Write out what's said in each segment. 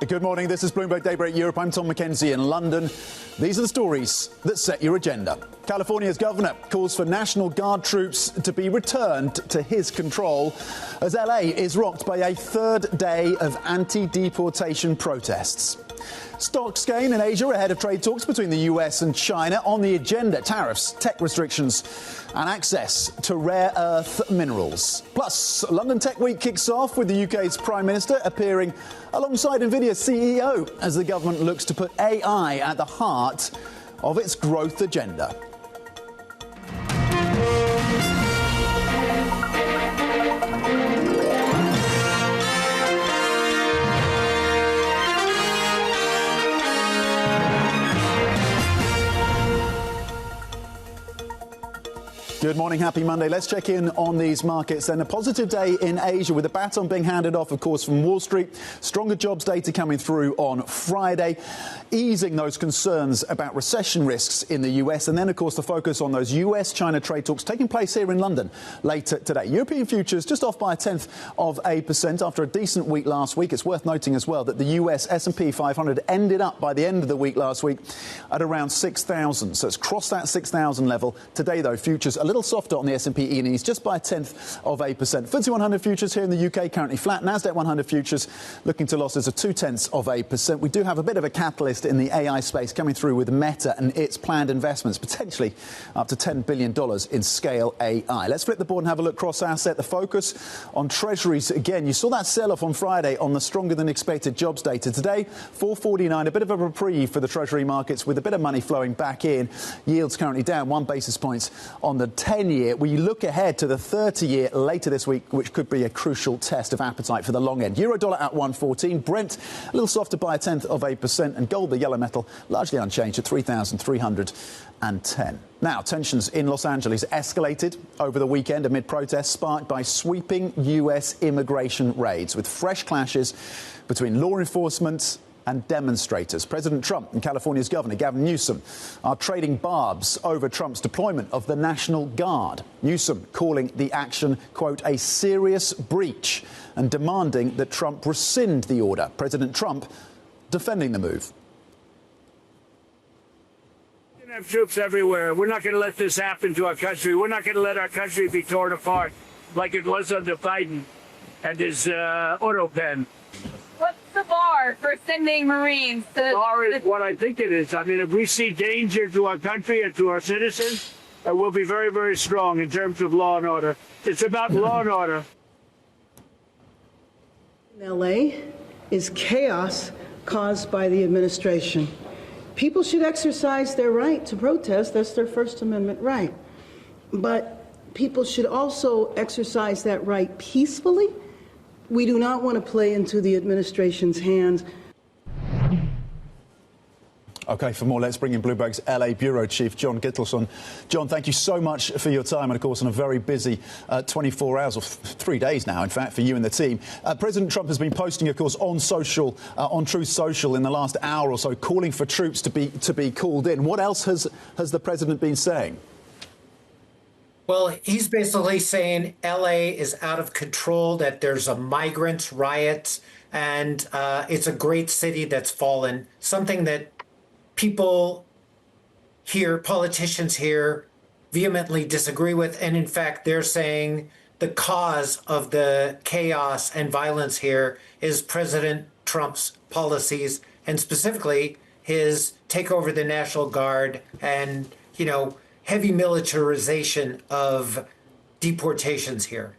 Good morning. This is Bloomberg Daybreak Europe. I'm Tom McKenzie in London. These are the stories that set your agenda. California's governor calls for National Guard troops to be returned to his control as LA is rocked by a third day of anti-deportation protests. Stocks gain in Asia ahead of trade talks between the US and China. On the agenda, tariffs, tech restrictions and access to rare earth minerals. Plus, London Tech Week kicks off with the UK's Prime Minister appearing alongside Nvidia CEO as the government looks to put AI at the heart of its growth agenda. Good morning, happy Monday. Let's check in on these markets. Then a positive day in Asia with the baton being handed off, of course, from Wall Street. Stronger jobs data coming through on Friday, easing those concerns about recession risks in the US. And then, of course, the focus on those US-China trade talks taking place here in London later today. European futures just off by 0.1% after a decent week last week. It's worth noting as well that the US S&P 500 ended up by the end of the week last week at around 6,000. So it's crossed that 6,000 level. Today, though, futures a little softer on the S&P E&Es, just by 0.1%. FTSE 100 futures here in the UK currently flat. Nasdaq 100 futures looking to losses of 0.2%. We do have a bit of a catalyst in the AI space coming through with Meta and its planned investments, potentially up to $10 billion in scale AI. Let's flip the board and have a look cross-asset. The focus on treasuries again. You saw that sell-off on Friday on the stronger than expected jobs data. Today, 449, a bit of a reprieve for the treasury markets with a bit of money flowing back in. Yields currently down 1 basis point on the 10-year. We look ahead to the 30-year later this week, which could be a crucial test of appetite for the long end. Euro-dollar at 114. Brent a little softer by 0.1%. And gold, the yellow metal, largely unchanged at 3,310. Now, tensions in Los Angeles escalated over the weekend amid protests sparked by sweeping US immigration raids, with fresh clashes between law enforcement and demonstrators. President Trump and California's Governor Gavin Newsom are trading barbs over Trump's deployment of the National Guard. Newsom calling the action, quote, a serious breach and demanding that Trump rescind the order. President Trump defending the move. We're going to have troops everywhere. We're not going to let this happen to our country. We're not going to let our country be torn apart like it was under Biden and his auto pen. What's the bar for sending Marines to... The bar is what I think it is. I mean, if we see danger to our country and to our citizens, we'll be very, very strong in terms of law and order. It's about law and order. In L.A. is chaos caused by the administration. People should exercise their right to protest. That's their First Amendment right. But people should also exercise that right peacefully. We do not want to play into the administration's hands. OK, for more, let's bring in Bloomberg's LA Bureau Chief, John Gittleson. John, thank you so much for your time and, of course, on a very busy 24 hours, or 3 days now, in fact, for you and the team. President Trump has been posting, of course, on Truth Social in the last hour or so, calling for troops to be called in. What else has the president been saying? Well, he's basically saying L.A. is out of control, that there's a migrant riot, and it's a great city that's fallen, something that people here, politicians here, vehemently disagree with. And in fact, they're saying the cause of the chaos and violence here is President Trump's policies, and specifically his take over the National Guard and, heavy militarization of deportations here.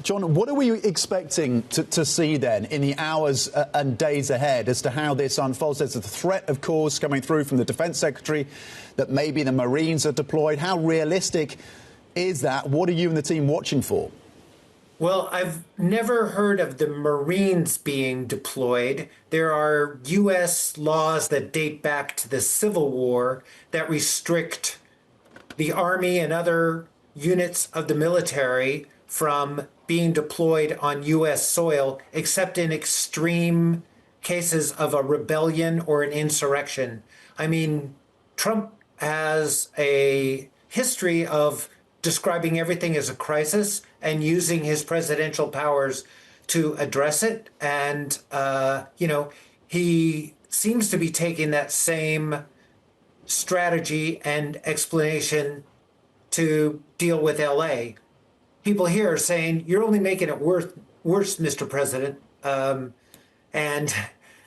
John, what are we expecting to see then in the hours and days ahead as to how this unfolds? There's a threat, of course, coming through from the Defense Secretary that maybe the Marines are deployed. How realistic is that? What are you and the team watching for? Well, I've never heard of the Marines being deployed. There are U.S. laws that date back to the Civil War that restrict the Army and other units of the military from being deployed on U.S. soil, except in extreme cases of a rebellion or an insurrection. I mean, Trump has a history of describing everything as a crisis and using his presidential powers to address it. And, he seems to be taking that same strategy and explanation to deal with LA. People here are saying, you're only making it worse, Mr. President. And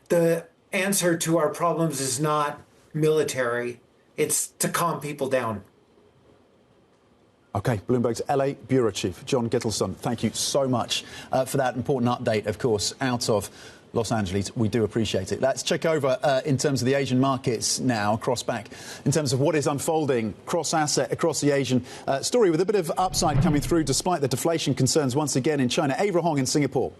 the answer to our problems is not military. It's to calm people down. OK, Bloomberg's LA Bureau Chief, John Gittleson, thank you so much for that important update, of course, out of Los Angeles. We do appreciate it. Let's check over in terms of the Asian markets now, back in terms of what is unfolding cross-asset across the Asian story, with a bit of upside coming through despite the deflation concerns once again in China. Huang in Singapore.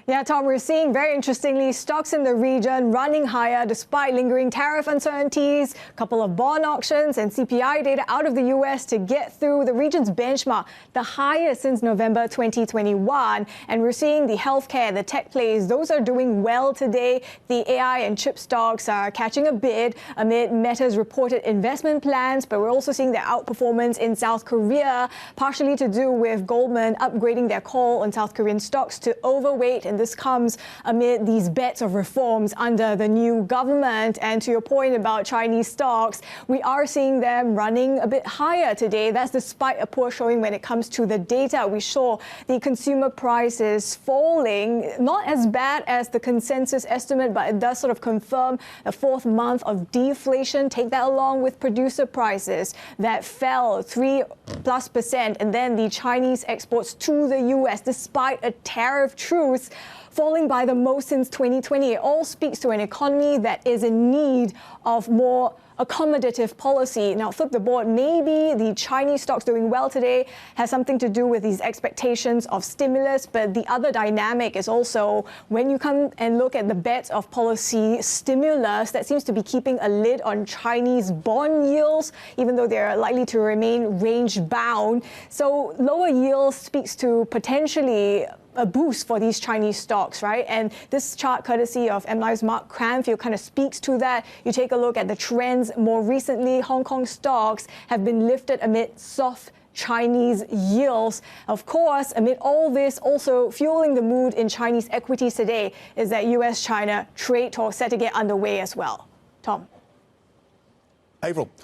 Yeah, Tom, we're seeing, very interestingly, stocks in the region running higher despite lingering tariff uncertainties, a couple of bond auctions and CPI data out of the U.S. to get through the region's benchmark, the highest since November 2021. And we're seeing the healthcare, the tech plays, those are doing well today. The AI and chip stocks are catching a bid amid Meta's reported investment plans, but we're also seeing their outperformance in South Korea, partially to do with Goldman upgrading their call on South Korean stocks to overweight. And this comes amid these bets of reforms under the new government. And to your point about Chinese stocks, we are seeing them running a bit higher today. That's despite a poor showing when it comes to the data. We saw the consumer prices falling, not as bad as the consensus estimate, but it does sort of confirm the fourth month of deflation. Take that along with producer prices that fell 3+%. And then the Chinese exports to the U.S., despite a tariff truce, falling by the most since 2020. It all speaks to an economy that is in need of more accommodative policy. Now, flip the board, maybe the Chinese stocks doing well today has something to do with these expectations of stimulus, but the other dynamic is also when you come and look at the bets of policy stimulus, that seems to be keeping a lid on Chinese bond yields, even though they're likely to remain range bound. So lower yields speaks to potentially a boost for these Chinese stocks, right? And this chart, courtesy of MLive's Mark Cranfield, kind of speaks to that. You take a look at the trends more recently. Hong Kong stocks have been lifted amid soft Chinese yields. Of course, amid all this, also fueling the mood in Chinese equities today is that US-China trade talks set to get underway as well. Tom.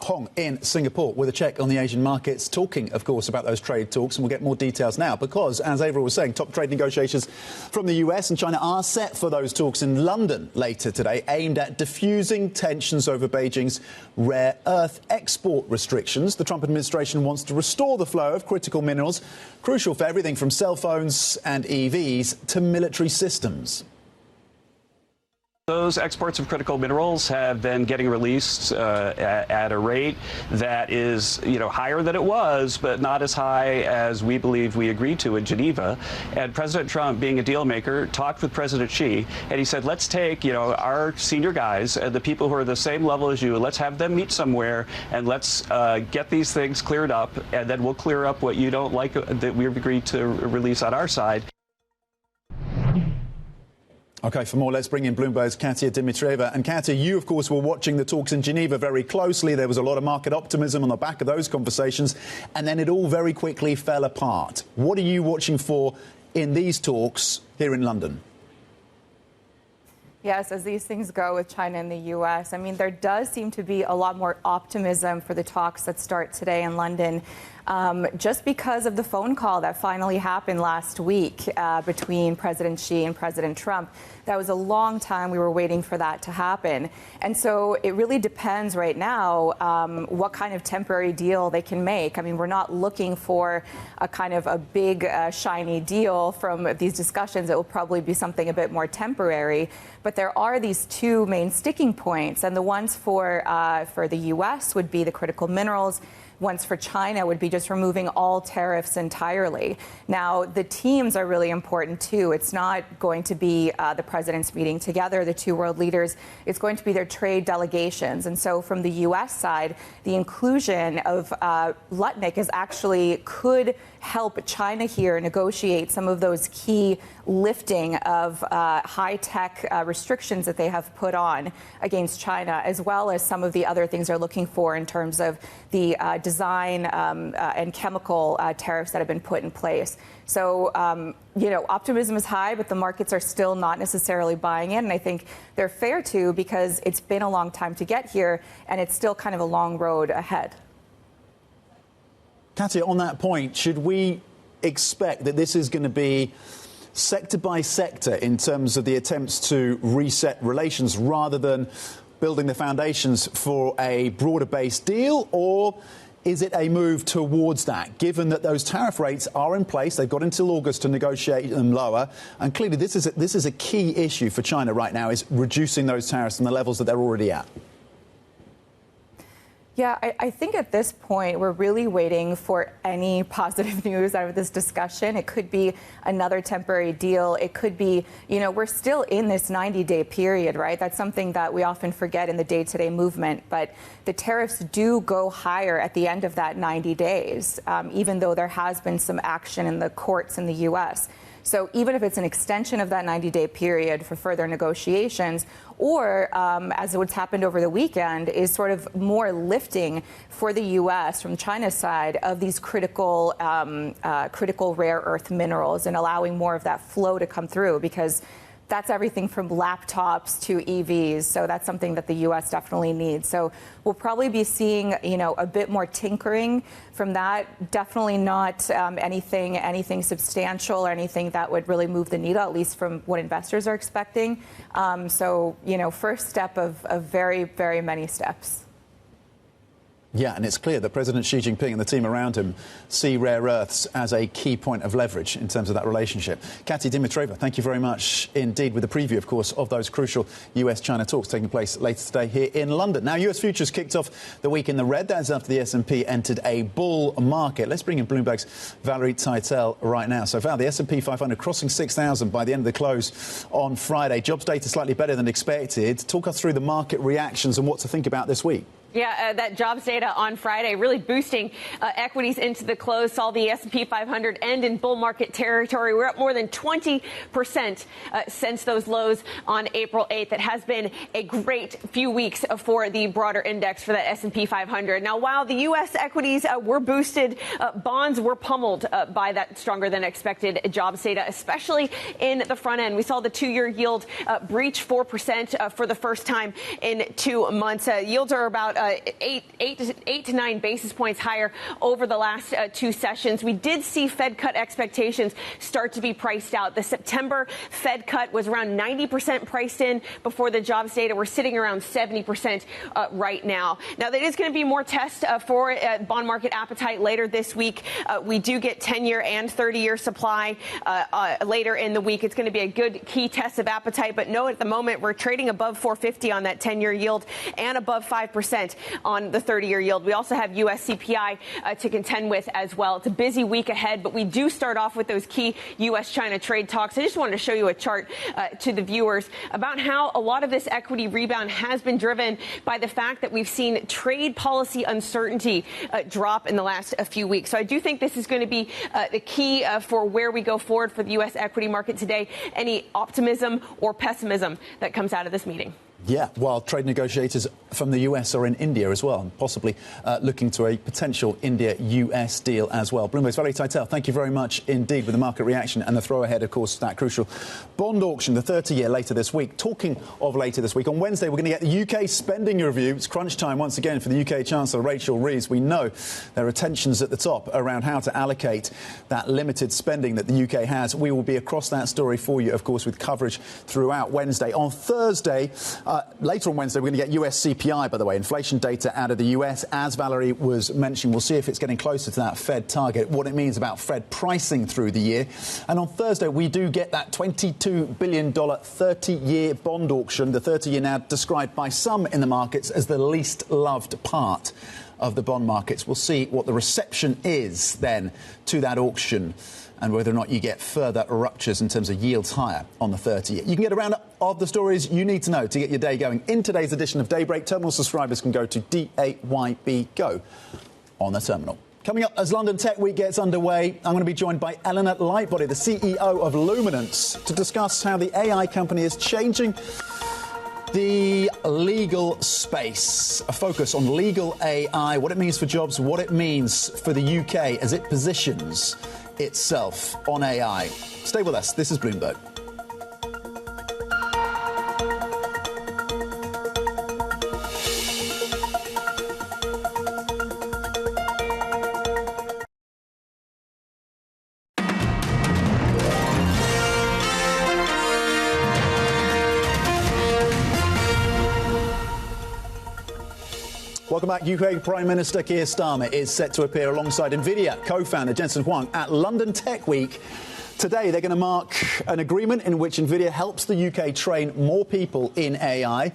Huang in Singapore with a check on the Asian markets, talking, of course, about those trade talks. And we'll get more details now because, as Avril was saying, top trade negotiations from the US and China are set for those talks in London later today, aimed at diffusing tensions over Beijing's rare earth export restrictions. The Trump administration wants to restore the flow of critical minerals, crucial for everything from cell phones and EVs to military systems. Those exports of critical minerals have been getting released at a rate that is, higher than it was, but not as high as we believe we agreed to in Geneva. And President Trump, being a deal maker, talked with President Xi, and he said, let's take, our senior guys and the people who are the same level as you, let's have them meet somewhere, and let's get these things cleared up, and then we'll clear up what you don't like that we've agreed to release on our side. OK, for more, let's bring in Bloomberg's Katia Dimitrieva. And Katia, you, of course, were watching the talks in Geneva very closely. There was a lot of market optimism on the back of those conversations, and then it all very quickly fell apart. What are you watching for in these talks here in London? Yes, as these things go with China and the U.S., I mean, there does seem to be a lot more optimism for the talks that start today in London. Just because of the phone call that finally happened last week between President Xi and President Trump. That was a long time we were waiting for that to happen. And so it really depends right now what kind of temporary deal they can make. I mean, we're not looking for a kind of a big, shiny deal from these discussions. It will probably be something a bit more temporary. But there are these two main sticking points. And the ones for the U.S. would be the critical minerals. Ones for China would be just removing all tariffs entirely. Now, the teams are really important, too. It's not going to be the presidents meeting together, the two world leaders. It's going to be their trade delegations. And so from the U.S. side, the inclusion of Lutnick is actually could help China here negotiate some of those key lifting of high-tech restrictions that they have put on against China, as well as some of the other things they're looking for in terms of the design and chemical tariffs that have been put in place. So, optimism is high, but the markets are still not necessarily buying in. And I think they're fair to, because it's been a long time to get here, and it's still kind of a long road ahead. Katia, on that point, should we expect that this is going to be sector by sector in terms of the attempts to reset relations rather than building the foundations for a broader-based deal, or is it a move towards that, given that those tariff rates are in place? They've got until August to negotiate them lower. And clearly this is a key issue for China right now, is reducing those tariffs from the levels that they're already at. Yeah, I think at this point, we're really waiting for any positive news out of this discussion. It could be another temporary deal. It could be, we're still in this 90-day period, right? That's something that we often forget in the day-to-day movement. But the tariffs do go higher at the end of that 90 days, even though there has been some action in the courts in the U.S. So even if it's an extension of that 90-day period for further negotiations, or as what's happened over the weekend, is sort of more lifting for the U.S. from China's side of these critical rare earth minerals and allowing more of that flow to come through, because that's everything from laptops to EVs. So that's something that the U.S. definitely needs. So we'll probably be seeing, a bit more tinkering from that. Definitely not anything substantial or anything that would really move the needle, at least from what investors are expecting. First step of very, very many steps. Yeah, and it's clear that President Xi Jinping and the team around him see rare earths as a key point of leverage in terms of that relationship. Katia Dimitrova, thank you very much indeed, with a preview, of course, of those crucial US-China talks taking place later today here in London. Now, US futures kicked off the week in the red. That's after the S&P entered a bull market. Let's bring in Bloomberg's Valerie Teitel right now. So, Val, the S&P 500 crossing 6,000 by the end of the close on Friday. Jobs data slightly better than expected. Talk us through the market reactions and what to think about this week. Yeah, that jobs data on Friday really boosting equities into the close. Saw the S&P 500 end in bull market territory. We're up more than 20% since those lows on April 8th. It has been a great few weeks for the broader index for that S&P 500. Now, while the U.S. equities were boosted, bonds were pummeled by that stronger than expected jobs data, especially in the front end. We saw the 2-year yield breach 4% for the first time in 2 months. Yields are about 8 to 9 basis points higher over the last 2 sessions. We did see Fed cut expectations start to be priced out. The September Fed cut was around 90% priced in before the jobs data. We're sitting around 70% right now. Now, there is going to be more tests for bond market appetite later this week. We do get 10-year and 30-year supply later in the week. It's going to be a good key test of appetite. But no, at the moment, we're trading above 450 on that 10-year yield and above 5% on the 30-year yield. We also have U.S. CPI to contend with as well. It's a busy week ahead, but we do start off with those key U.S.-China trade talks. I just wanted to show you a chart to the viewers about how a lot of this equity rebound has been driven by the fact that we've seen trade policy uncertainty drop in the last few weeks. So I do think this is going to be the key for where we go forward for the U.S. equity market today. Any optimism or pessimism that comes out of this meeting. Yeah, while trade negotiators from the US are in India as well, and possibly looking to a potential India-US deal as well. Bloomberg's Valerie Teitel, thank you very much indeed with the market reaction and the throw ahead, of course, that crucial bond auction, the 30-year later this week. Talking of later this week, on Wednesday, we're going to get the UK spending review. It's crunch time once again for the UK Chancellor, Rachel Reeves. We know there are tensions at the top around how to allocate that limited spending that the UK has. We will be across that story for you, of course, with coverage throughout Wednesday. On Thursday, later on Wednesday, we're going to get US CPI, by the way, inflation data out of the US. As Valerie was mentioning, we'll see if it's getting closer to that Fed target, what it means about Fed pricing through the year. And on Thursday, we do get that $22 billion 30-year bond auction, the 30-year now described by some in the markets as the least loved part of the bond markets. We'll see what the reception is then to that auction, and whether or not you get further ruptures in terms of yields higher on the 30-year. You can get a roundup of the stories you need to know to get your day going. In today's edition of Daybreak, terminal subscribers can go to DAYB Go on the terminal. Coming up, as London Tech Week gets underway, I'm going to be joined by Eleanor Lightbody, the CEO of Luminance, to discuss how the AI company is changing The legal space, a focus on legal AI, what it means for jobs, what it means for the UK as it positions itself on AI. Stay with us. This is Bloomberg. Welcome back. UK Prime Minister Keir Starmer is set to appear alongside Nvidia co-founder Jensen Huang at London Tech Week. Today, they're going to mark an agreement in which Nvidia helps the UK train more people in AI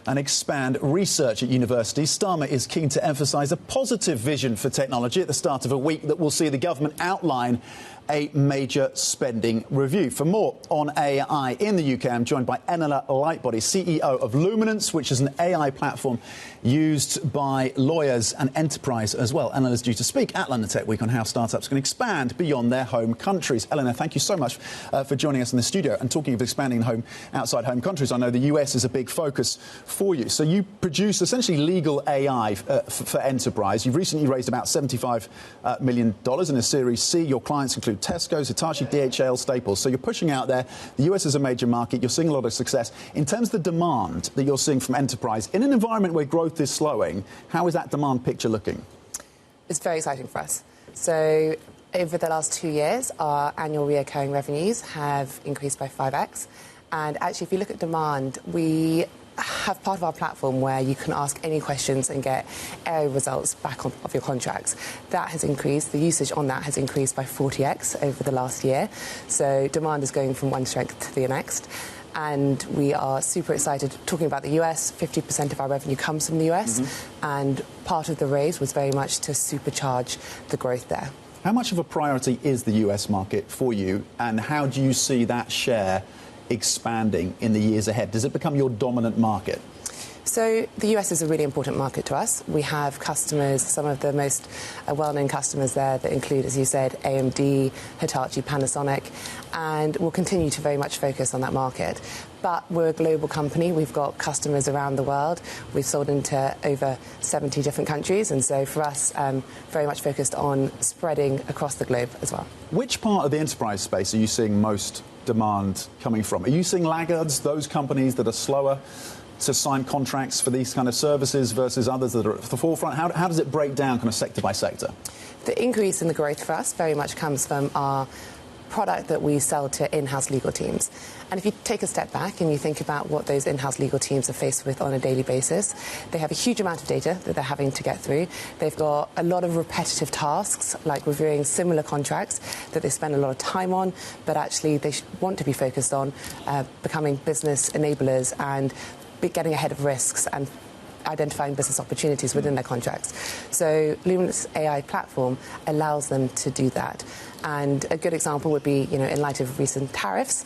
and expand research at universities. Starmer is keen to emphasise a positive vision for technology at the start of a week that will see the government outline a major spending review. For more on AI in the UK, I'm joined by Eleanor, Lightbody, CEO of Luminance, which is an AI platform used by lawyers and enterprise as well. Eleanor is due to speak at London Tech Week on how startups can expand beyond their home countries. Eleanor, thank you so much for joining us in the studio and talking of expanding outside home countries. I know the US is a big focus for you. So you produce essentially legal AI for enterprise. You've recently raised about $75 million in a Series C. Your clients include Tesco's, Hitachi, DHL, Staples. So you're pushing out there. The US is a major market. You're seeing a lot of success. In terms of the demand that you're seeing from enterprise, in an environment where growth is slowing, how is that demand picture looking? It's very exciting for us. So over the last 2 years, our annual recurring revenues have increased by 5x. And actually, if you look at demand, we have part of our platform where you can ask any questions and get AI results back of your contracts. That has increased. The usage on that has increased by 40x over the last year. So demand is going from one strength to the next. And we are super excited. Talking about the US, 50% of our revenue comes from the US. And part of the raise was very much to supercharge the growth there. How much of a priority is the US market for you? And how do you see that share expanding in the years ahead? Does it become your dominant market? So the US is a really important market to us. We have customers, some of the most well-known customers there that include, as you said, AMD, Hitachi, Panasonic, and we'll continue to very much focus on that market. But we're a global company. We've got customers around the world. We've sold into over 70 different countries. And so for us, very much focused on spreading across the globe as well. Which part of the enterprise space are you seeing most demand coming from? Are you seeing laggards, those companies that are slower to sign contracts for these kind of services versus others that are at the forefront? How does it break down kind of sector by sector? The increase in the growth for us very much comes from our product that we sell to in-house legal teams. And if you take a step back and you think about what those in-house legal teams are faced with on a daily basis, they have a huge amount of data that they're having to get through. They've got a lot of repetitive tasks, like reviewing similar contracts that they spend a lot of time on, but actually they want to be focused on becoming business enablers and getting ahead of risks and identifying business opportunities within their contracts. So Luminance AI platform allows them to do that. And a good example would be, in light of recent tariffs,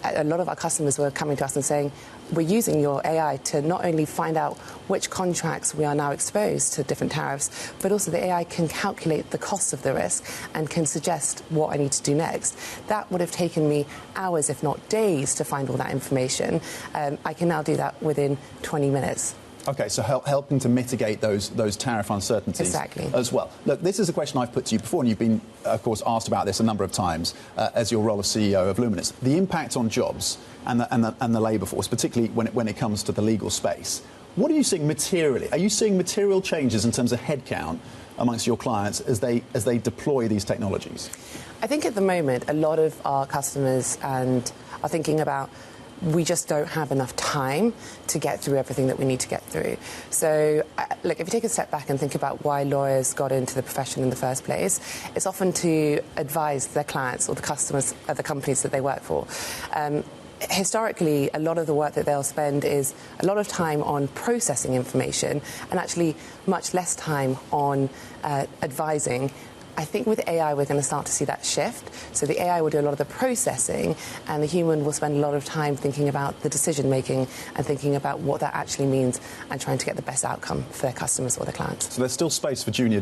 a lot of our customers were coming to us and saying, we're using your AI to not only find out which contracts we are now exposed to different tariffs, but also the AI can calculate the cost of the risk and can suggest what I need to do next. That would have taken me hours, if not days, to find all that information. I can now do that within 20 minutes. OK, so helping to mitigate those tariff uncertainties as well. Look, this is a question I've put to you before, and you've been, of course, asked about this a number of times as your role as CEO of Luminance. The impact on jobs and the labour force, particularly when it comes to the legal space. What are you seeing materially? Are you seeing material changes in terms of headcount amongst your clients as they deploy these technologies? I think at the moment, a lot of our customers are thinking about we just don't have enough time to get through everything that we need to get through. So, look, if you take a step back and think about why lawyers got into the profession in the first place, it's often to advise their clients or the customers of the companies that they work for. Historically, a lot of the work that they'll spend is a lot of time on processing information and actually much less time on advising I think with AI, we're going to start to see that shift. So the AI will do a lot of the processing, and the human will spend a lot of time thinking about the decision making and thinking about what that actually means and trying to get the best outcome for their customers or their clients. So there's still space for junior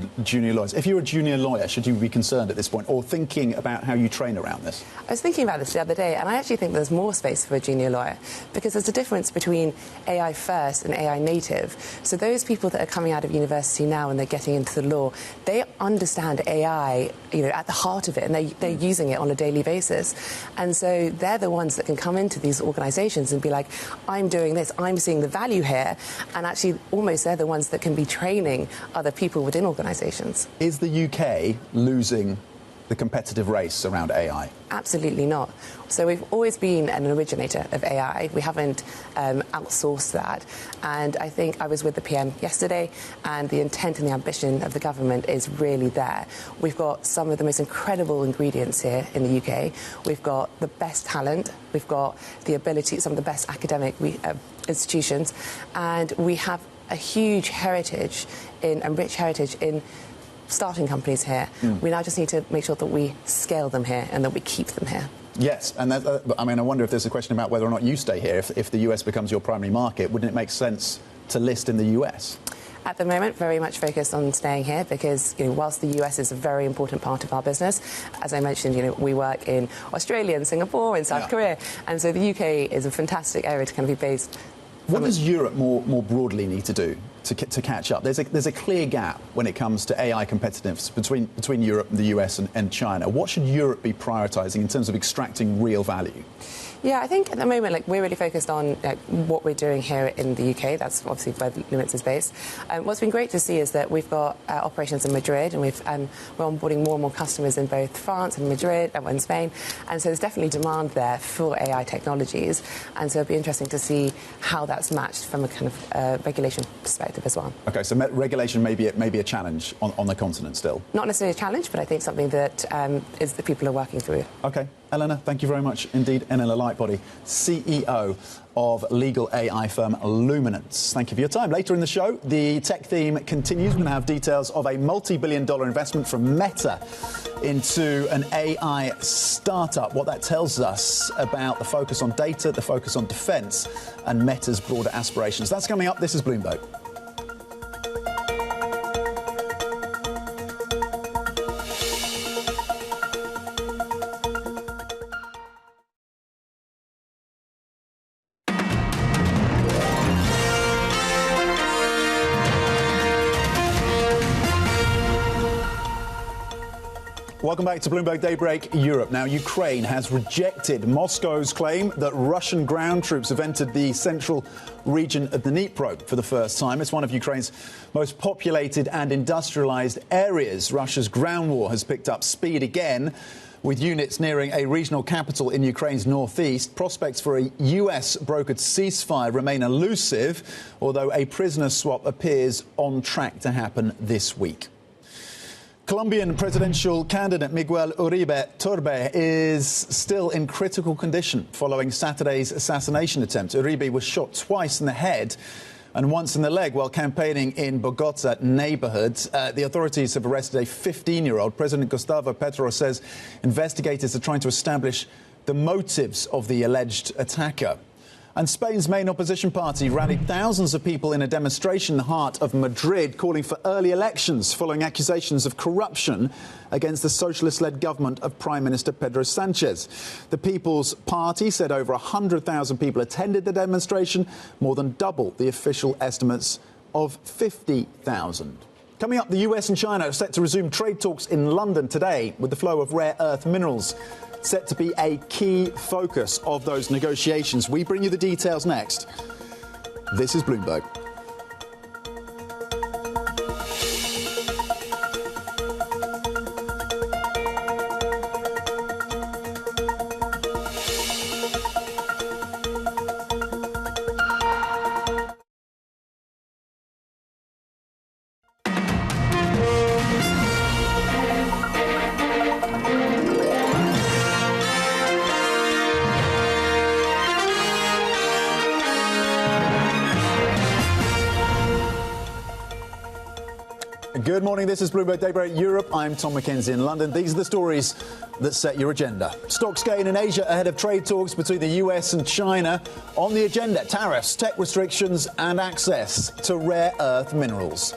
lawyers. If you're a junior lawyer, should you be concerned at this point, or thinking about how you train around this? I was thinking about this the other day, and I actually think there's more space for a junior lawyer, because there's a difference between AI first and AI native. So those people that are coming out of university now and they're getting into the law, they understand AI, at the heart of it, and they're using it on a daily basis. And so they're the ones that can come into these organisations and be like, I'm doing this, I'm seeing the value here, and actually almost they're the ones that can be training other people within organisations. Is the UK losing the competitive race around AI? Absolutely not. So we've always been an originator of AI. We haven't outsourced that. And I think I was with the PM yesterday, and the intent and the ambition of the government is really there. We've got some of the most incredible ingredients here in the UK. We've got the best talent. We've got the ability, some of the best academic institutions. And we have a huge heritage and rich heritage in starting companies here. We now just need to make sure that we scale them here and that we keep them here. Yes, and I wonder if there's a question about whether or not you stay here. If the US becomes your primary market, wouldn't it make sense to list in the US? At the moment, very much focused on staying here because, whilst the US is a very important part of our business, as I mentioned, we work in Australia and Singapore and South Korea, and so the UK is a fantastic area to kind of be based. What does Europe more broadly need to do to catch up? There's a clear gap when it comes to AI competitiveness between Europe and the US and China. What should Europe be prioritising in terms of extracting real value? Yeah, I think at the moment, we're really focused on what we're doing here in the UK. That's obviously where Luminance is based. What's been great to see is that we've got operations in Madrid, and we're onboarding more and more customers in both France and Madrid and in Spain. And so there's definitely demand there for AI technologies. And so it'll be interesting to see how that's matched from a kind of regulation perspective as well. OK, so regulation may be a challenge on the continent still? Not necessarily a challenge, but I think something that is that people are working through. OK. Eleanor, thank you very much indeed. Eleanor Lightbody, CEO of legal AI firm Luminance. Thank you for your time. Later in the show, the tech theme continues. We're going to have details of a multi-billion-dollar investment from Meta into an AI startup, what that tells us about the focus on data, the focus on defence, and Meta's broader aspirations. That's coming up. This is Bloomberg. Welcome back to Bloomberg Daybreak Europe. Now, Ukraine has rejected Moscow's claim that Russian ground troops have entered the central region of the Dnipro for the first time. It's one of Ukraine's most populated and industrialized areas. Russia's ground war has picked up speed again, with units nearing a regional capital in Ukraine's northeast. Prospects for a US-brokered ceasefire remain elusive, although a prisoner swap appears on track to happen this week. Colombian presidential candidate Miguel Uribe Turbe is still in critical condition following Saturday's assassination attempt. Uribe was shot twice in the head and once in the leg while campaigning in Bogota neighborhood. The authorities have arrested a 15-year-old. President Gustavo Petro says investigators are trying to establish the motives of the alleged attacker. And Spain's main opposition party rallied thousands of people in a demonstration in the heart of Madrid, calling for early elections following accusations of corruption against the socialist-led government of Prime Minister Pedro Sanchez. The People's Party said over 100,000 people attended the demonstration, more than double the official estimates of 50,000. Coming up, the US and China are set to resume trade talks in London today, with the flow of rare earth minerals set to be a key focus of those negotiations. We bring you the details next. This is Bloomberg. Good morning. This is Bloomberg Daybreak Europe. I'm Tom McKenzie in London. These are the stories that set your agenda. Stocks gain in Asia ahead of trade talks between the US and China. On the agenda, tariffs, tech restrictions and access to rare earth minerals.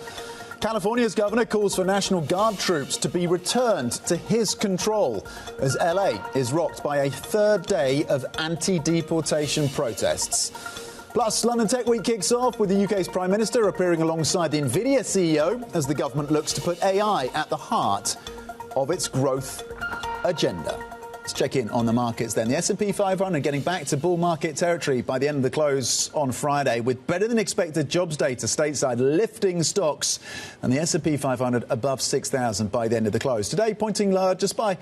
California's governor calls for National Guard troops to be returned to his control as LA is rocked by a third day of anti-deportation protests. Plus, London Tech Week kicks off with the UK's Prime Minister appearing alongside the Nvidia CEO as the government looks to put AI at the heart of its growth agenda. Let's check in on the markets then. The S&P 500 getting back to bull market territory by the end of the close on Friday with better than expected jobs data stateside lifting stocks and the S&P 500 above 6,000 by the end of the close. Today pointing lower just by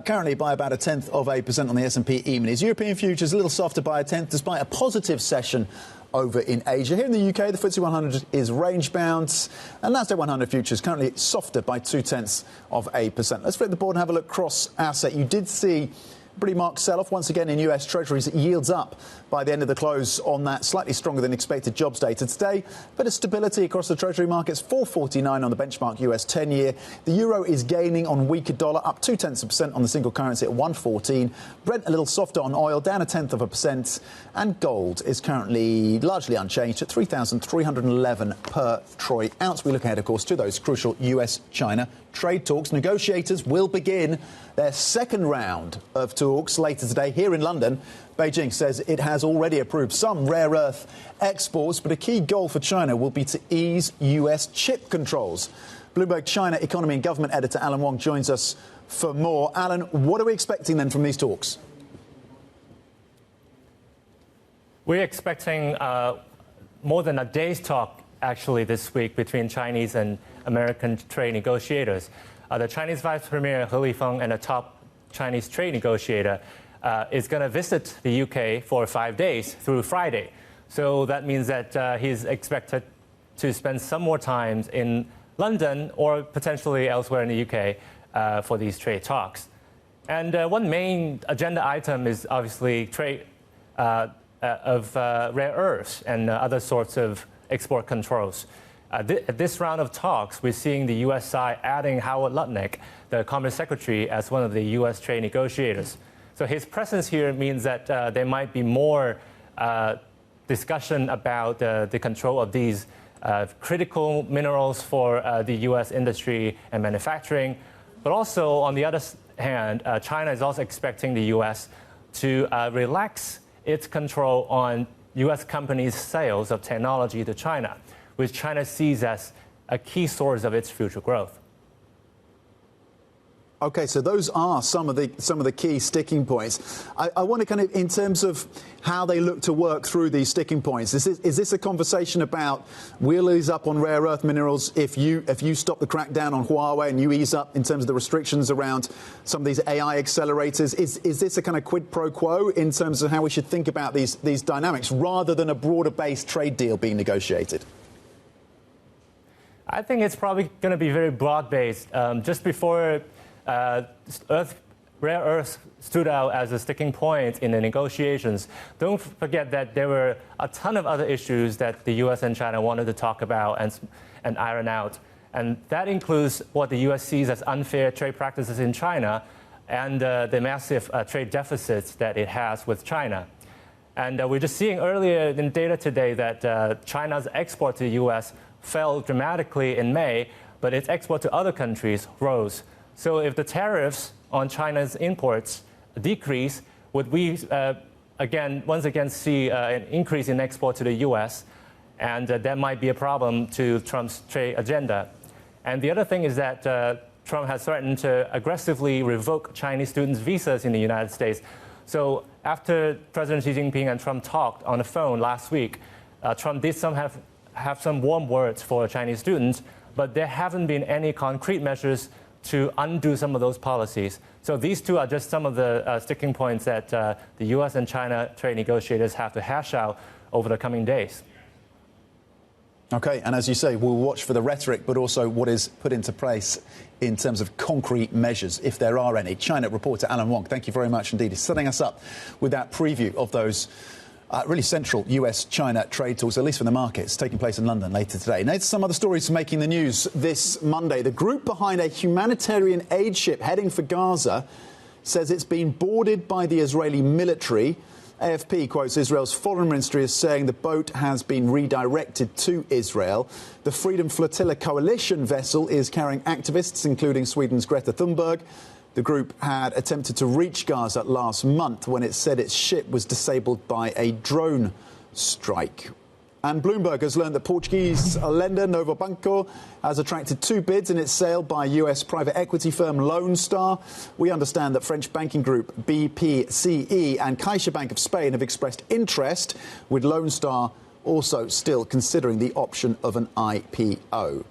currently by about 0.1% on the S&P E-minis. European futures a little softer by 1/10 despite a positive session over in Asia. Here in the UK, the FTSE 100 is range-bound, and Nasdaq 100 futures currently softer by 0.2%. Let's flip the board and have a look cross-asset. You did see a pretty marked sell-off once again in US Treasuries. It yields up by the end of the close on that slightly stronger than expected jobs data today. Bit of stability across the Treasury markets, 4.49 on the benchmark US 10-year. The euro is gaining on weaker dollar, up 0.2% on the single currency at 1.14. Brent a little softer on oil, down 0.1%. And gold is currently largely unchanged at 3,311 per troy ounce. We look ahead, of course, to those crucial US-China trade talks. Negotiators will begin their second round of talks later today here in London. Beijing says it has already approved some rare earth exports, but a key goal for China will be to ease US chip controls. Bloomberg China economy and government editor Alan Huang joins us for more. Alan, what are we expecting then from these talks? We're expecting more than a day's talk, actually, this week between Chinese and American trade negotiators. The Chinese Vice Premier He Lifeng and a top Chinese trade negotiator is going to visit the UK for 5 days through Friday. So that means that he's expected to spend some more time in London or potentially elsewhere in the UK for these trade talks. And one main agenda item is obviously trade of rare earths and other sorts of export controls. At this round of talks, we're seeing the U.S. side adding Howard Lutnick, the Commerce Secretary, as one of the U.S. trade negotiators. So his presence here means that there might be more discussion about the control of these critical minerals for the U.S. industry and manufacturing. But also, on the other hand, China is also expecting the U.S. to relax its control on U.S. companies' sales of technology to China, which China sees as a key source of its future growth. OK, so those are some of the key sticking points. I want to kind of, in terms of how they look to work through these sticking points, is this a conversation about we'll ease up on rare earth minerals if you stop the crackdown on Huawei and you ease up in terms of the restrictions around some of these AI accelerators? Is this a kind of quid pro quo in terms of how we should think about these dynamics rather than a broader-based trade deal being negotiated? I think it's probably going to be very broad-based. Just before rare earths stood out as a sticking point in the negotiations, don't forget that there were a ton of other issues that the U.S. and China wanted to talk about and iron out. And that includes what the U.S. sees as unfair trade practices in China and the massive trade deficits that it has with China. And we're just seeing earlier in data today that China's export to the U.S. fell dramatically in May, but its export to other countries rose. So if the tariffs on China's imports decrease, would we once again see an increase in export to the U.S., and that might be a problem to Trump's trade agenda. And the other thing is that Trump has threatened to aggressively revoke Chinese students' visas in the United States. So after President Xi Jinping and Trump talked on the phone last week, Trump did have some warm words for Chinese students, but there haven't been any concrete measures to undo some of those policies. So these two are just some of the sticking points that the U.S. and China trade negotiators have to hash out over the coming days. OK, and as you say, we'll watch for the rhetoric, but also what is put into place in terms of concrete measures, if there are any. China reporter Alan Huang, thank you very much indeed. He's setting us up with that preview of those really central US-China trade talks, at least for the markets, taking place in London later today. Now, some other stories making the news this Monday. The group behind a humanitarian aid ship heading for Gaza says it's been boarded by the Israeli military. AFP quotes Israel's foreign ministry as saying the boat has been redirected to Israel. The Freedom Flotilla coalition vessel is carrying activists, including Sweden's Greta Thunberg. The group had attempted to reach Gaza last month when it said its ship was disabled by a drone strike. And Bloomberg has learned that Portuguese lender Novo Banco has attracted 2 bids in its sale by US private equity firm Lone Star. We understand that French banking group BPCE and CaixaBank of Spain have expressed interest, with Lone Star also still considering the option of an IPO.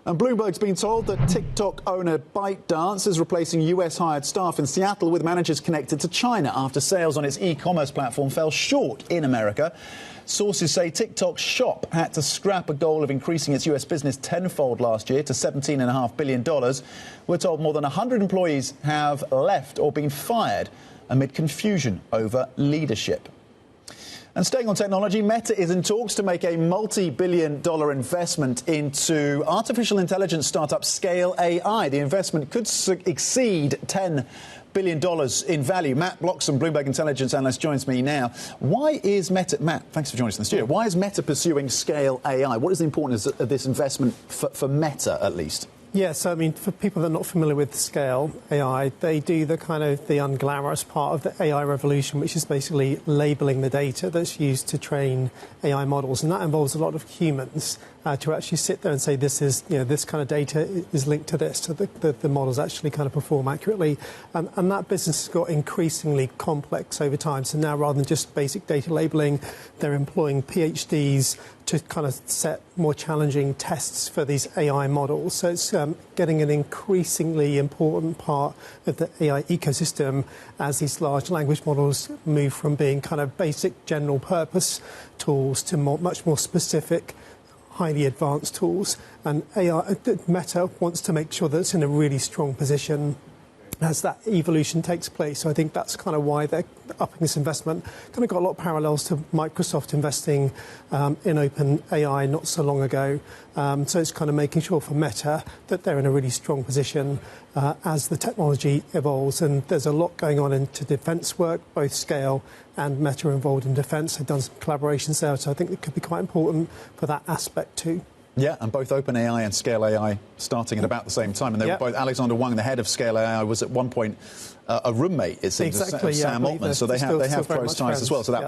And Bloomberg's been told that TikTok owner ByteDance is replacing US-hired staff in Seattle with managers connected to China after sales on its e-commerce platform fell short in America. Sources say TikTok's shop had to scrap a goal of increasing its US business tenfold last year to $17.5 billion. We're told more than 100 employees have left or been fired amid confusion over leadership. And staying on technology, Meta is in talks to make a multi-billion-dollar investment into artificial intelligence startup Scale AI. The investment could exceed $10 billion in value. Matt Bloxham, Bloomberg Intelligence analyst, joins me now. Why is Meta... Matt, thanks for joining us in the studio. Why is Meta pursuing Scale AI? What is the importance of this investment for Meta, at least? Yes, I mean, for people that are not familiar with Scale AI, they do the kind of the unglamorous part of the AI revolution, which is basically labeling the data that's used to train AI models. And that involves a lot of humans to actually sit there and say, this is, this kind of data is linked to this, so the models actually kind of perform accurately. And that business has got increasingly complex over time. So now, rather than just basic data labeling, they're employing PhDs to kind of set more challenging tests for these AI models. So it's getting an increasingly important part of the AI ecosystem as these large language models move from being kind of basic general purpose tools to much more specific, highly advanced tools. And Meta wants to make sure that it's in a really strong position as that evolution takes place. So I think that's kind of why they're upping this investment. Kind of got a lot of parallels to Microsoft investing in OpenAI not so long ago. So it's kind of making sure for Meta that they're in a really strong position as the technology evolves. And there's a lot going on into defence work, both Scale and Meta are involved in defence. They've done some collaborations there, so I think it could be quite important for that aspect too. Yeah, and both OpenAI and Scale AI starting at about the same time. And they were both, Alexander Wang, the head of Scale AI, was at one point a roommate, it seems, of Sam Altman. So they have close ties as well. So that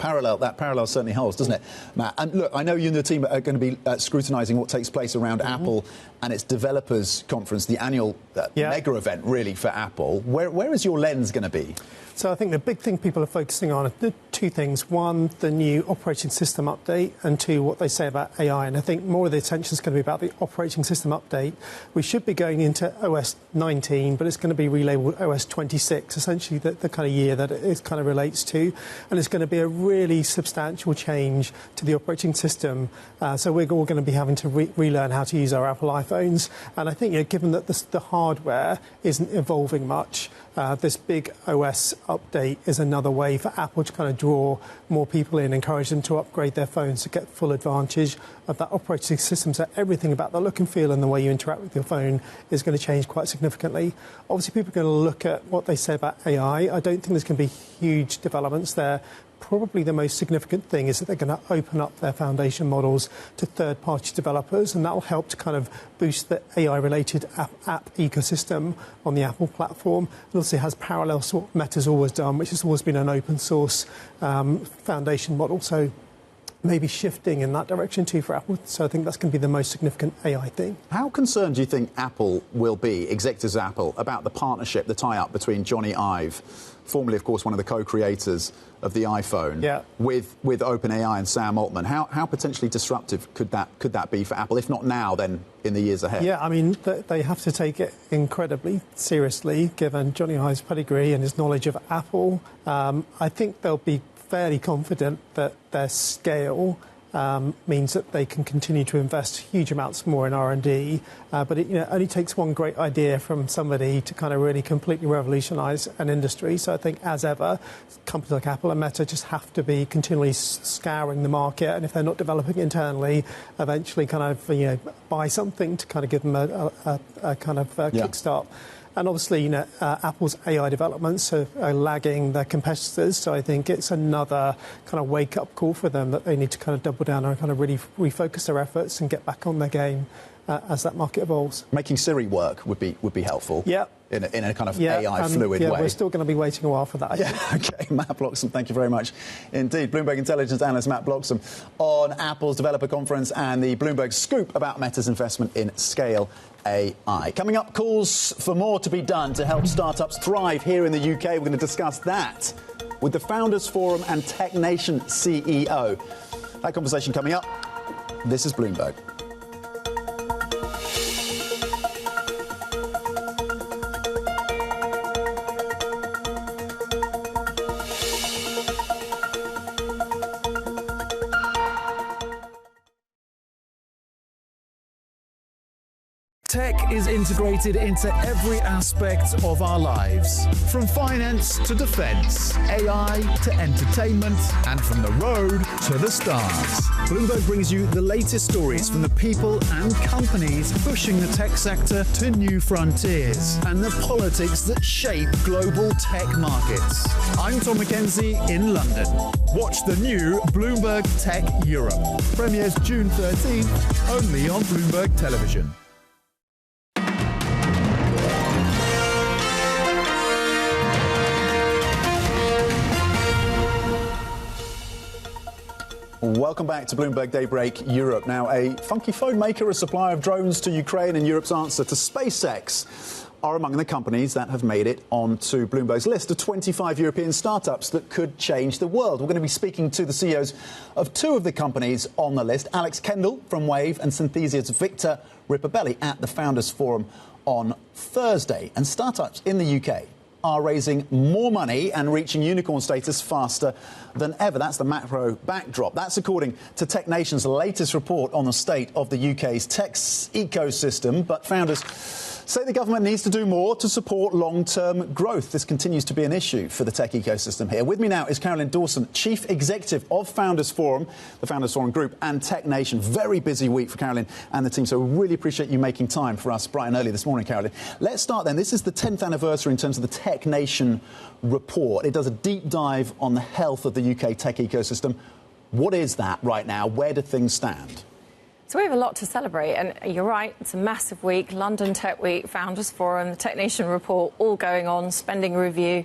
parallel certainly holds, doesn't it, Matt? And look, I know you and the team are going to be scrutinising what takes place around Apple and its developers conference, the annual mega event, really, for Apple. Where is your lens going to be? So I think the big thing people are focusing on are 2 things. 1, the new operating system update, and 2, what they say about AI. And I think more of the attention is going to be about the operating system update. We should be going into OS 19, but it's going to be relabeled OS 26, essentially the kind of year that it kind of relates to. And it's going to be a really substantial change to the operating system. So we're all going to be having to relearn how to use our Apple iPhones. And I think, given that the hardware isn't evolving much, this big OS update is another way for Apple to kind of draw more people in, encourage them to upgrade their phones to get full advantage of that operating system. So everything about the look and feel and the way you interact with your phone is going to change quite significantly. Obviously, people are going to look at what they say about AI. I don't think there's going to be huge developments there. Probably the most significant thing is that they're going to open up their foundation models to third-party developers, and that will help to kind of boost the AI-related app ecosystem on the Apple platform. It also has parallels to what Meta's always done, which has always been an open-source foundation model. So maybe shifting in that direction too for Apple. So I think that's going to be the most significant AI thing. How concerned do you think Apple will be, executives of Apple, about the partnership, the tie-up between Johnny Ive, formerly, of course, one of the co-creators of the iPhone, with OpenAI and Sam Altman? How potentially disruptive could that be for Apple, if not now, then in the years ahead? Yeah, I mean, they have to take it incredibly seriously, given Johnny Ive's pedigree and his knowledge of Apple. I think they'll be fairly confident that their scale means that they can continue to invest huge amounts more in R&D. But it only takes one great idea from somebody to kind of really completely revolutionise an industry. So I think, as ever, companies like Apple and Meta just have to be continually scouring the market. And if they're not developing internally, eventually kind of buy something to kind of give them a kind of kickstart. And obviously, Apple's AI developments are lagging their competitors. So I think it's another kind of wake-up call for them that they need to kind of double down and kind of really refocus their efforts and get back on their game as that market evolves. Making Siri work would be helpful. Yeah. In a kind of AI fluid way. We're still going to be waiting a while for that. Okay, Matt Bloxham, thank you very much indeed. Bloomberg Intelligence analyst Matt Bloxham on Apple's developer conference and the Bloomberg scoop about Meta's investment in Scale AI. Coming up, calls for more to be done to help startups thrive here in the UK. We're going to discuss that with the Founders Forum and Tech Nation CEO. That conversation coming up. This is Bloomberg. Tech is integrated into every aspect of our lives, from finance to defence, AI to entertainment, and from the road to the stars. Bloomberg brings you the latest stories from the people and companies pushing the tech sector to new frontiers and the politics that shape global tech markets. I'm Tom McKenzie in London. Watch the new Bloomberg Tech Europe. Premieres June 13th, only on Bloomberg Television. Welcome back to Bloomberg Daybreak Europe. Now, a funky phone maker, a supplier of drones to Ukraine, and Europe's answer to SpaceX are among the companies that have made it onto Bloomberg's list of 25 European startups that could change the world. We're going to be speaking to the CEOs of two of the companies on the list, Alex Kendall from Wave and Synthesia's Victor Ripabelli at the Founders Forum on Thursday. And startups in the UK are raising more money and reaching unicorn status faster than ever. That's the macro backdrop. That's according to Tech Nation's latest report on the state of the UK's tech ecosystem. But founders say the government needs to do more to support long-term growth. This continues to be an issue for the tech ecosystem here. With me now is Carolyn Dawson, Chief Executive of Founders Forum, the Founders Forum Group, and Tech Nation. Very busy week for Carolyn and the team, so we really appreciate you making time for us bright and early this morning, Carolyn. Let's start then. This is the 10th anniversary in terms of the Tech Nation report. It does a deep dive on the health of the UK tech ecosystem. What is that right now? Where do things stand? So we have a lot to celebrate, and you're right, it's a massive week. London Tech Week, Founders Forum, the Tech Nation report, all going on, spending review.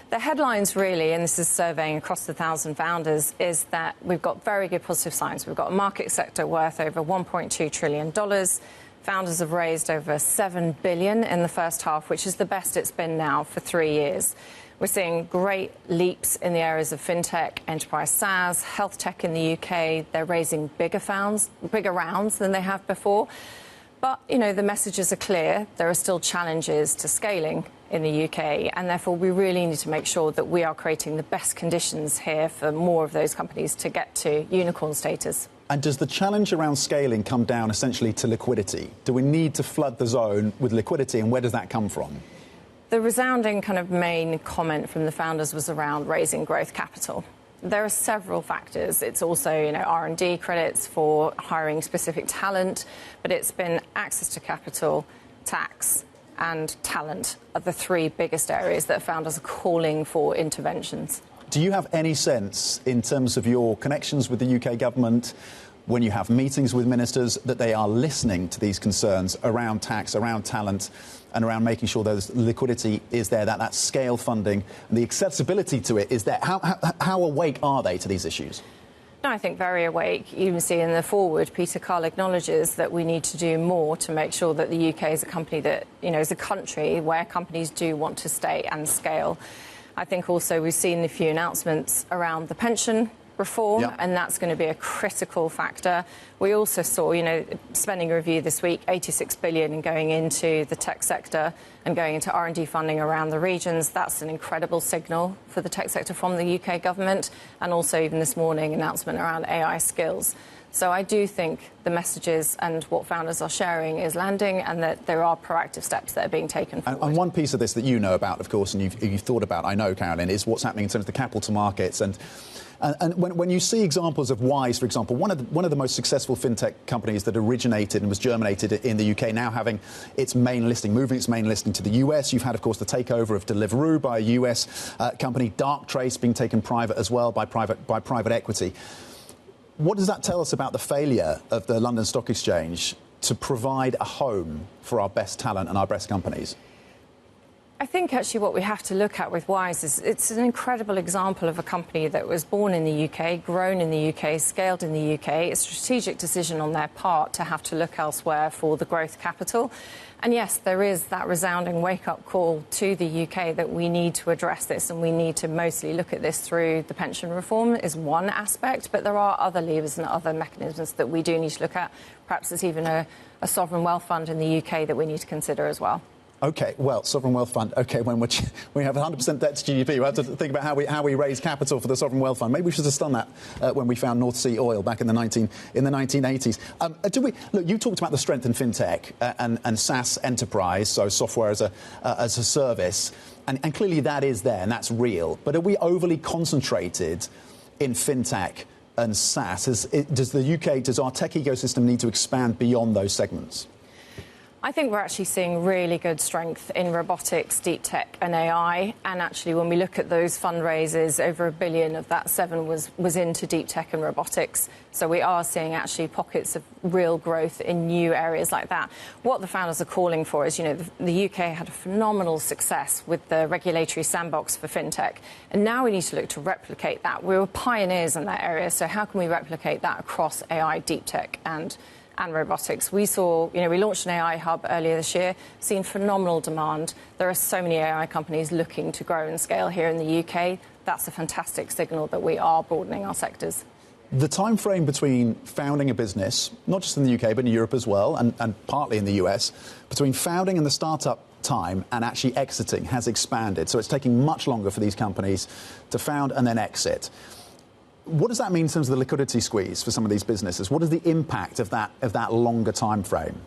The headlines really, and this is surveying across the 1,000 founders, is that we've got very good positive signs. We've got a market sector worth over $1.2 trillion. Founders have raised over $7 billion in the first half, which is the best it's been now for 3 years. We're seeing great leaps in the areas of fintech, enterprise SaaS, health tech in the UK. They're raising bigger rounds than they have before. But, the messages are clear. There are still challenges to scaling in the UK, and therefore we really need to make sure that we are creating the best conditions here for more of those companies to get to unicorn status. And does the challenge around scaling come down essentially to liquidity? Do we need to flood the zone with liquidity, and where does that come from? The resounding kind of main comment from the founders was around raising growth capital. There are several factors. It's also, R&D credits for hiring specific talent, but it's been access to capital, tax, and talent are the three biggest areas that founders are calling for interventions. Do you have any sense, in terms of your connections with the UK government, when you have meetings with ministers, that they are listening to these concerns around tax, around talent, and around making sure there's liquidity is there, that scale funding and the accessibility to it is there? How awake are they to these issues? No, I think very awake. You can see in the forward, Peter Carl acknowledges that we need to do more to make sure that the UK is a company that, is a country where companies do want to stay and scale. I think also we've seen a few announcements around the pension reform, Yep. and that's going to be a critical factor. We also saw, spending review this week, 86 billion going into the tech sector and going into R&D funding around the regions. That's an incredible signal for the tech sector from the UK government, and also even this morning announcement around AI skills. So I do think the messages and what founders are sharing is landing, and that there are proactive steps that are being taken forward. And one piece of this that you know about, of course, and you've thought about, I know, Carolyn, is what's happening in terms of the capital markets. And when you see examples of Wise, for example, one of the most successful fintech companies that originated and was germinated in the UK, now having its main listing, moving its main listing to the US. You've had, of course, the takeover of Deliveroo by a US company, Darktrace being taken private as well by private equity. What does that tell us about the failure of the London Stock Exchange to provide a home for our best talent and our best companies? I think actually what we have to look at with Wise is it's an incredible example of a company that was born in the UK, grown in the UK, scaled in the UK. A strategic decision on their part to have to look elsewhere for the growth capital. And yes, there is that resounding wake-up call to the UK that we need to address this, and we need to mostly look at this through the pension reform is one aspect, but there are other levers and other mechanisms that we do need to look at. Perhaps there's even a sovereign wealth fund in the UK that we need to consider as well. OK, well, sovereign wealth fund. OK, when we have 100% debt to GDP, we have to think about how we raise capital for the sovereign wealth fund. Maybe we should have done that when we found North Sea oil back in the 1980s. Look, you talked about the strength in fintech and SaaS enterprise, so software as a service, and clearly that is there and that's real. But are we overly concentrated in fintech and SaaS? Does our tech ecosystem need to expand beyond those segments? I think we're actually seeing really good strength in robotics, deep tech and AI. And actually, when we look at those fundraisers, over $1 billion of that 7 was into deep tech and robotics. So we are seeing actually pockets of real growth in new areas like that. What the founders are calling for is, the UK had a phenomenal success with the regulatory sandbox for fintech. And now we need to look to replicate that. We were pioneers in that area. So how can we replicate that across AI, deep tech and robotics? We saw, we launched an AI hub earlier this year, seen phenomenal demand. There are so many AI companies looking to grow and scale here in the UK. That's a fantastic signal that we are broadening our sectors. The time frame between founding a business, not just in the UK, but in Europe as well, and partly in the US, between founding and the startup time and actually exiting has expanded. So it's taking much longer for these companies to found and then exit. What does that mean in terms of the liquidity squeeze for some of these businesses? What is the impact of that longer time frame?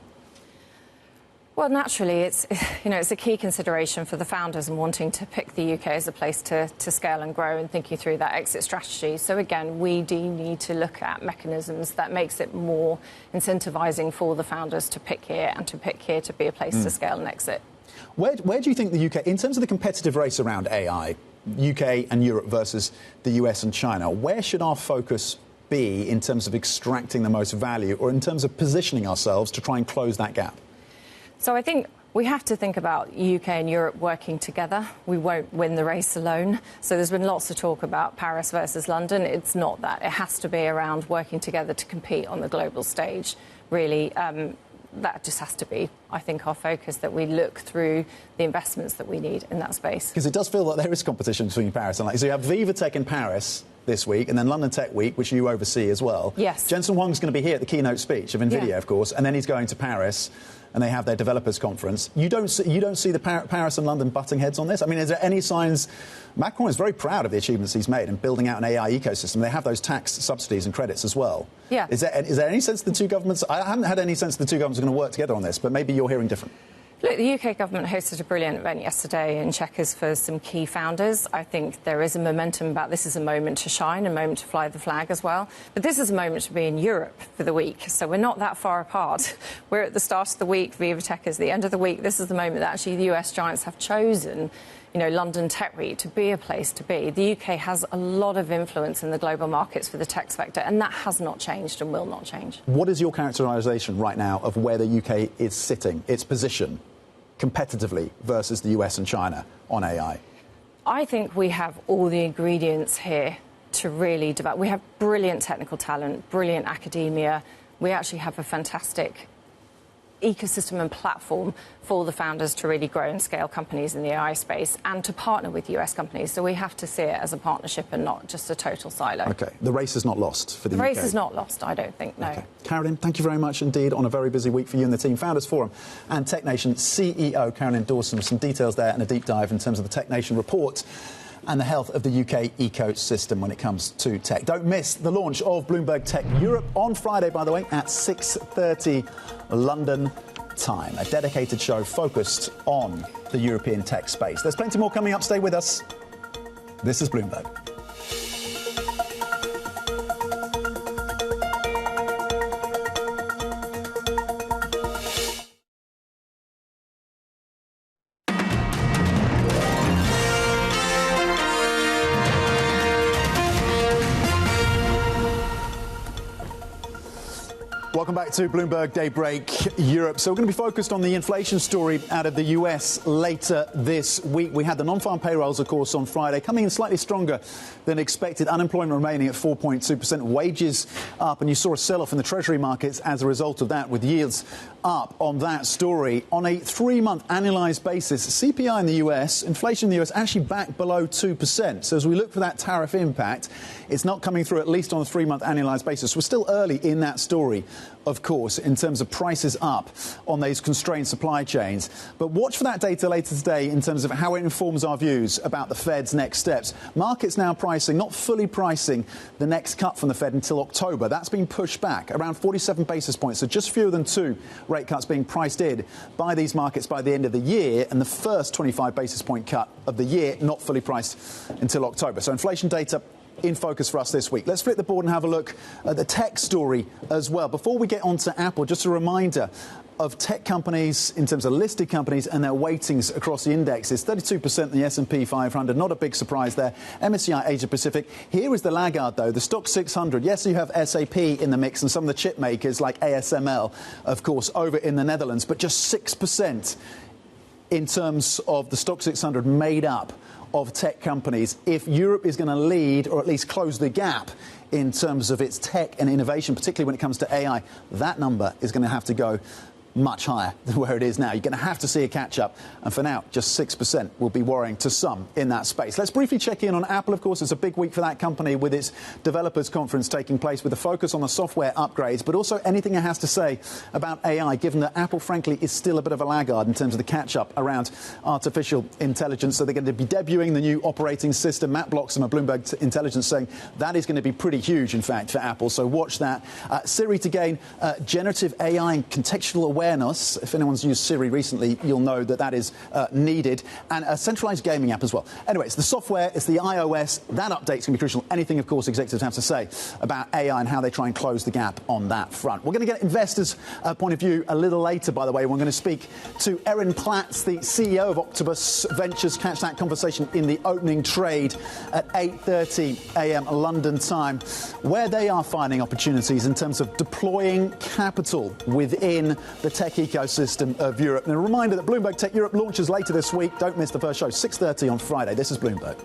Well, naturally, it's a key consideration for the founders and wanting to pick the UK as a place to scale and grow and thinking through that exit strategy. So again, we do need to look at mechanisms that makes it more incentivizing for the founders to pick here and to pick here to be a place to scale and exit. Where do you think the UK, in terms of the competitive race around AI, UK and Europe versus the US and China, where should our focus be in terms of extracting the most value, or in terms of positioning ourselves to try and close that gap? So I think we have to think about UK and Europe working together. We won't win the race alone. So there's been lots of talk about Paris versus London. It's not that. It has to be around working together to compete on the global stage, really. That just has to be, I think, our focus, that we look through the investments that we need in that space. Because it does feel like there is competition between Paris and so you have Viva Tech in Paris this week, and then London Tech Week, which you oversee as well. Yes. Jensen Huang's going to be here at the keynote speech of Nvidia, of course, and then he's going to Paris, and they have their developers conference. You don't see the Paris and London butting heads on this? I mean, is there any signs? Macron is very proud of the achievements he's made in building out an AI ecosystem. They have those tax subsidies and credits as well. Yeah. Is there any sense the two governments? I haven't had any sense the two governments are going to work together on this, but maybe you're hearing different. Look, the UK government hosted a brilliant event yesterday in Chequers for some key founders. I think there is a momentum about this is a moment to shine, a moment to fly the flag as well. But this is a moment to be in Europe for the week. So we're not that far apart. We're at the start of the week. Viva Tech is the end of the week. This is the moment that actually the US giants have chosen, London Tech Week to be a place to be. The UK has a lot of influence in the global markets for the tech sector, and that has not changed and will not change. What is your characterisation right now of where the UK is sitting, its position, competitively versus the US and China on AI? I think we have all the ingredients here to really develop. We have brilliant technical talent, brilliant academia. We actually have a fantastic ecosystem and platform for the founders to really grow and scale companies in the AI space and to partner with US companies. So we have to see it as a partnership and not just a total silo. OK. The race is not lost for the UK. The race is not lost, I don't think, no. Okay. Carolyn, thank you very much indeed on a very busy week for you and the team. Founders Forum and Tech Nation CEO Carolyn Dawson with some details there and a deep dive in terms of the Tech Nation report and the health of the UK ecosystem when it comes to tech. Don't miss the launch of Bloomberg Tech Europe on Friday, by the way, at 6:30 London time. A dedicated show focused on the European tech space. There's plenty more coming up. Stay with us. This is Bloomberg. Welcome back to Bloomberg Daybreak Europe. So we're going to be focused on the inflation story out of the US later this week. We had the non-farm payrolls, of course, on Friday, coming in slightly stronger than expected. Unemployment remaining at 4.2%, wages up, and you saw a sell-off in the Treasury markets as a result of that, with yields up on that story. On a 3-month annualized basis, CPI in the US, inflation in the US actually back below 2%. So as we look for that tariff impact, it's not coming through, at least on a 3-month annualized basis. We're still early in that story, of course, in terms of prices up on these constrained supply chains. But watch for that data later today in terms of how it informs our views about the Fed's next steps. Markets now pricing, not fully pricing, the next cut from the Fed until October. That's been pushed back around 47 basis points, so just fewer than 2 rate cuts being priced in by these markets by the end of the year, and the first 25 basis point cut of the year not fully priced until October. So inflation data in focus for us this week. Let's flip the board and have a look at the tech story as well. Before we get on to Apple, just a reminder of tech companies in terms of listed companies and their weightings across the indexes. 32% in the S&P 500, not a big surprise there. MSCI Asia Pacific. Here is the laggard, though, the Stock 600. Yes, you have SAP in the mix and some of the chip makers like ASML, of course, over in the Netherlands, but just 6% in terms of the Stock 600 made up of tech companies. If Europe is going to lead, or at least close the gap in terms of its tech and innovation, particularly when it comes to AI, that number is going to have to go much higher than where it is now. You're going to have to see a catch-up, and for now, just 6% will be worrying to some in that space. Let's briefly check in on Apple, of course. It's a big week for that company with its developers conference taking place with a focus on the software upgrades, but also anything it has to say about AI, given that Apple, frankly, is still a bit of a laggard in terms of the catch-up around artificial intelligence. So they're going to be debuting the new operating system. Matt Bloxham of Bloomberg Intelligence saying that is going to be pretty huge, in fact, for Apple. So watch that. Siri to gain generative AI and contextual awareness. If anyone's used Siri recently, you'll know that that is needed. And a centralized gaming app as well. Anyway, it's the software, it's the iOS. That update's going to be crucial. Anything, of course, executives have to say about AI and how they try and close the gap on that front. We're going to get investors' point of view a little later, by the way. We're going to speak to Erin Platts, the CEO of Octopus Ventures. Catch that conversation in the opening trade at 8:30 a.m. London time, where they are finding opportunities in terms of deploying capital within the tech ecosystem of Europe. And a reminder that Bloomberg Tech Europe launches later this week. Don't miss the first show, 6:30 on Friday. This is Bloomberg.